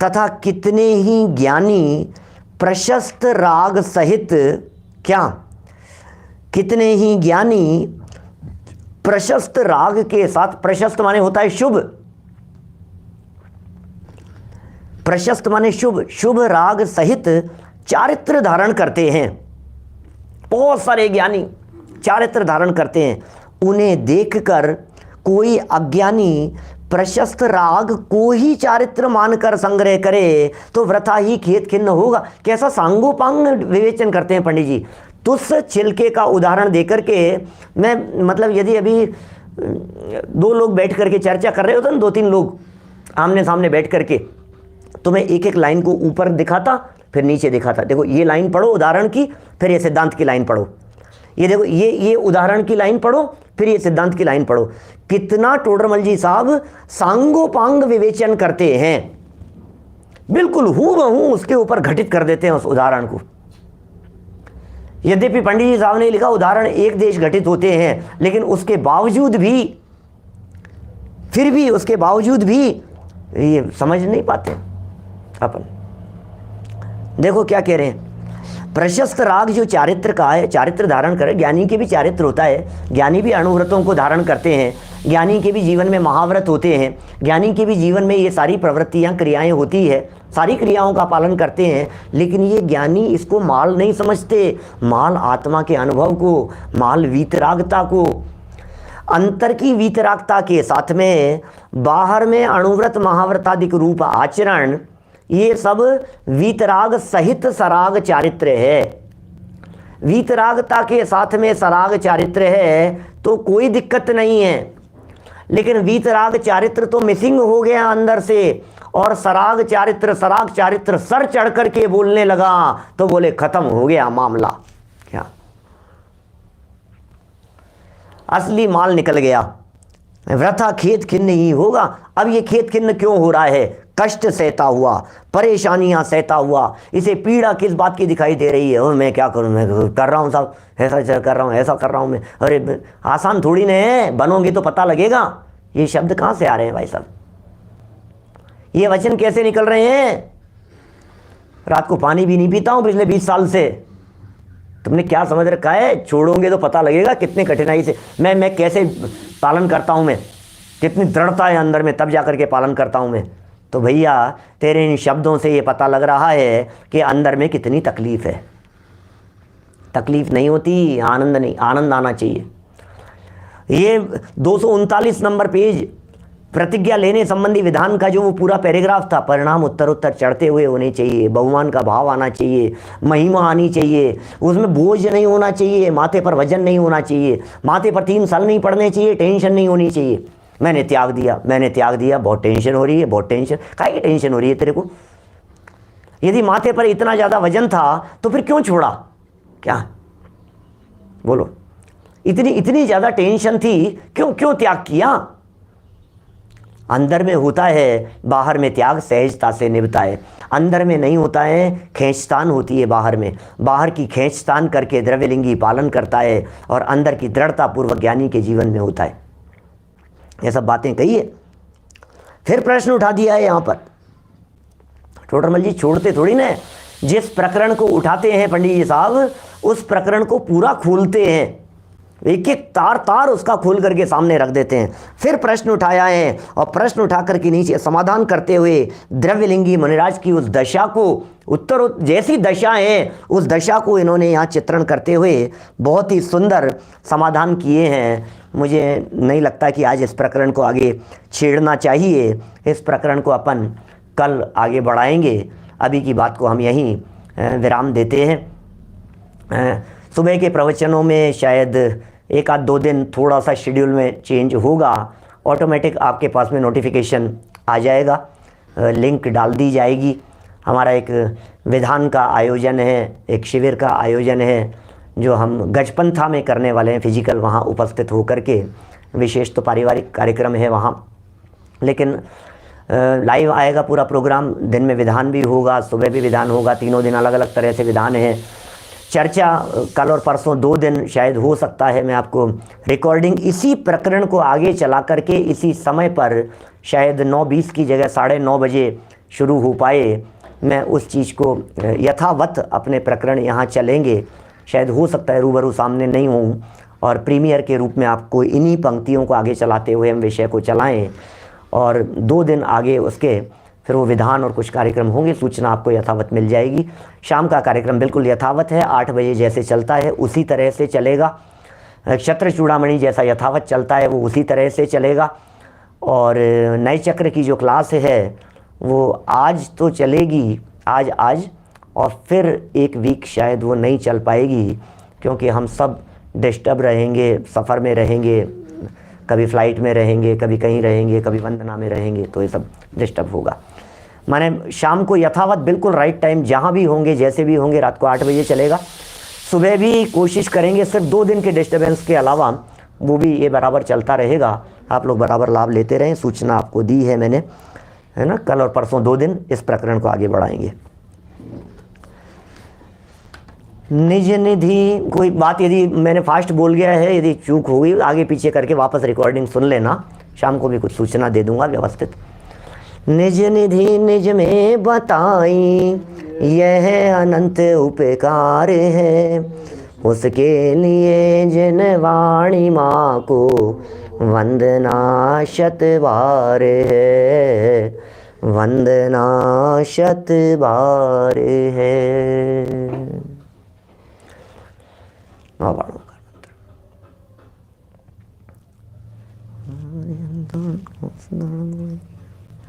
तथा कितने ही ज्ञानी प्रशस्त राग सहित, क्या, कितने ही ज्ञानी प्रशस्त राग के साथ, प्रशस्त माने होता है शुभ, प्रशस्त माने शुभ, शुभ राग सहित चारित्र धारण करते हैं। बहुत सारे ज्ञानी चारित्र धारण करते हैं, उन्हें देखकर कोई अज्ञानी प्रशस्त राग को ही चारित्र मानकर संग्रह करे तो वृथा ही खेत खिन्न होगा। कैसा सांगोपांग विवेचन करते हैं पंडित जी। तुस छिलके का उदाहरण देकर के मैं, मतलब यदि अभी दो लोग बैठ करके चर्चा कर रहे होते ना, दो तीन लोग आमने सामने बैठ करके, तो मैं एक एक लाइन को ऊपर दिखाता फिर नीचे दिखाता, देखो ये लाइन पढ़ो उदाहरण की, फिर ये सिद्धांत की लाइन पढ़ो, ये देखो ये उदाहरण की लाइन पढ़ो, फिर ये सिद्धांत की लाइन पढ़ो। कितना टोडरमल जी साहब सांगोपांग विवेचन करते हैं, बिल्कुल हूबहू उसके ऊपर घटित कर देते हैं उस उदाहरण को। यद्यपि पंडित जी साहब ने लिखा उदाहरण एक देश घटित होते हैं, लेकिन उसके बावजूद भी, फिर भी उसके बावजूद भी ये समझ नहीं पाते अपन। देखो क्या कह रहे हैं, प्रशस्त राग जो चारित्र का है, चारित्र धारण करे, ज्ञानी के भी चारित्र होता है, ज्ञानी भी अणुव्रतों को धारण करते हैं, ज्ञानी के भी जीवन में महाव्रत होते हैं, ज्ञानी के भी जीवन में ये सारी प्रवृत्तियां क्रियाएं होती है, सारी क्रियाओं का पालन करते हैं। लेकिन ये ज्ञानी इसको माल नहीं समझते, माल आत्मा के अनुभव को, माल वीतरागता को, अंतर की वीतरागता के साथ में बाहर में अणुव्रत महाव्रतादिक रूप आचरण, ये सब वीतराग सहित सराग चारित्र है। वीतरागता के साथ में सराग चारित्र है तो कोई दिक्कत नहीं है, लेकिन वीतराग चारित्र तो मिसिंग हो गया अंदर से, और सराग चारित्र सर चढ़ करके बोलने लगा तो बोले खत्म हो गया मामला। क्या असली माल निकल गया, वृथा खेत खिन्न ही होगा। अब ये खेत खिन्न क्यों हो रहा है, कष्ट सहता हुआ, परेशानियां सहता हुआ, इसे पीड़ा किस बात की दिखाई दे रही है, और मैं क्या करूं, मैं कर रहा हूं साहब, ऐसा कर रहा हूं, ऐसा कर रहा हूं मैं, अरे आसान थोड़ी ना है, बनोगे तो पता लगेगा। ये शब्द कहां से आ रहे हैं भाई साहब, ये वचन कैसे निकल रहे हैं। रात को पानी भी नहीं पीता हूं पिछले 20 साल से, तुमने क्या समझ रखा है, छोड़ोगे तो पता लगेगा कितनी कठिनाई से मैं कैसे पालन करता हूं, मैं कितनी दृढ़ता है अंदर में, तब जाकर के पालन करता हूं मैं। तो भैया तेरे इन शब्दों से ये पता लग रहा है कि अंदर में कितनी तकलीफ है। तकलीफ नहीं होती, आनंद नहीं, आनंद आना चाहिए। ये 239 नंबर पेज प्रतिज्ञा लेने संबंधी विधान का जो वो पूरा पैराग्राफ था, परिणाम उत्तर चढ़ते हुए होने चाहिए, बहुमान का भाव आना चाहिए, महिमा आनी चाहिए, उसमें बोझ नहीं होना चाहिए, माथे पर वजन नहीं होना चाहिए, माथे पर 3 साल नहीं पड़ने चाहिए, टेंशन नहीं होनी चाहिए। मैंने त्याग दिया, बहुत टेंशन हो रही है, बहुत टेंशन, काहे की टेंशन हो रही है तेरे को। यदि माथे पर इतना ज़्यादा वजन था तो फिर क्यों छोड़ा, क्या बोलो, इतनी ज़्यादा टेंशन थी, क्यों त्याग किया। अंदर में होता है, बाहर में त्याग सहजता से निभता है। अंदर में नहीं होता है, खींचतान होती है बाहर में, बाहर की खींचतान करके द्रव्यलिंगी पालन करता है, और अंदर की दृढ़ता पूर्वक ज्ञानी के जीवन में होता है। ये सब बातें कही है। फिर प्रश्न उठा दिया है यहाँ पर, टोडरमल जी छोड़ते थोड़ी ना, जिस प्रकरण को उठाते हैं पंडित जी साहब, उस प्रकरण को पूरा खोलते हैं, एक एक तार तार उसका खोल करके सामने रख देते हैं। फिर प्रश्न उठाया है और प्रश्न उठा करके नीचे समाधान करते हुए द्रव्यलिंगी मुनिराज की उस दशा को, उत्तर जैसी दशा है उस दशा को इन्होंने यहाँ चित्रण करते हुए बहुत ही सुंदर समाधान किए हैं। मुझे नहीं लगता कि आज इस प्रकरण को आगे छेड़ना चाहिए। इस प्रकरण को अपन कल आगे बढ़ाएंगे। अभी की बात को हम यहीं विराम देते हैं। सुबह के प्रवचनों में शायद एक आध 2 दिन थोड़ा सा शेड्यूल में चेंज होगा। ऑटोमेटिक आपके पास में नोटिफिकेशन आ जाएगा, लिंक डाल दी जाएगी। हमारा एक विधान का आयोजन है, एक शिविर का आयोजन है जो हम गजपंथा में करने वाले हैं, फिजिकल वहाँ उपस्थित होकर के। विशेष तो पारिवारिक कार्यक्रम है वहाँ, लेकिन लाइव आएगा पूरा प्रोग्राम। दिन में विधान भी होगा, सुबह भी विधान होगा। 3 दिन अलग अलग तरह से विधान है। चर्चा कल और परसों 2 दिन शायद हो सकता है। मैं आपको रिकॉर्डिंग इसी प्रकरण को आगे चला करके इसी समय पर शायद 9:20 की जगह 9:30 बजे शुरू हो पाए। मैं उस चीज़ को यथावत अपने प्रकरण यहाँ चलेंगे। शायद हो सकता है रूबरू सामने नहीं हूँ और प्रीमियर के रूप में आपको इन्हीं पंक्तियों को आगे चलाते हुए हम विषय को चलाएं। और 2 दिन आगे उसके फिर वो विधान और कुछ कार्यक्रम होंगे। सूचना आपको यथावत मिल जाएगी। शाम का कार्यक्रम बिल्कुल यथावत है, 8 बजे जैसे चलता है उसी तरह से चलेगा। क्षत्र चूड़ामणि जैसा यथावत चलता है वो उसी तरह से चलेगा। और नए चक्र की जो क्लास है वो आज तो चलेगी, आज और फिर एक वीक शायद वो नहीं चल पाएगी, क्योंकि हम सब डिस्टर्ब रहेंगे, सफ़र में रहेंगे, कभी फ़्लाइट में रहेंगे, कभी कहीं रहेंगे, कभी वंदना में रहेंगे, तो ये सब डिस्टर्ब होगा। माने शाम को यथावत बिल्कुल राइट टाइम जहाँ भी होंगे, जैसे भी होंगे, रात को 8 बजे चलेगा। सुबह भी कोशिश करेंगे, सिर्फ 2 दिन के डिस्टर्बेंस के अलावा वो भी ये बराबर चलता रहेगा। आप लोग बराबर लाभ लेते रहें। सूचना आपको दी है मैंने, है ना। कल और परसों 2 दिन इस प्रकरण को आगे बढ़ाएंगे। निज निधि, कोई बात यदि मैंने फास्ट बोल गया है, यदि चूक हो गई, आगे पीछे करके वापस रिकॉर्डिंग सुन लेना। शाम को भी कुछ सूचना दे दूंगा व्यवस्थित। निज निधि निज में बताई, यह अनंत उपकार है। उसके लिए जिन वाणी माँ को वंदना शत बार है, वंदना शत बार है।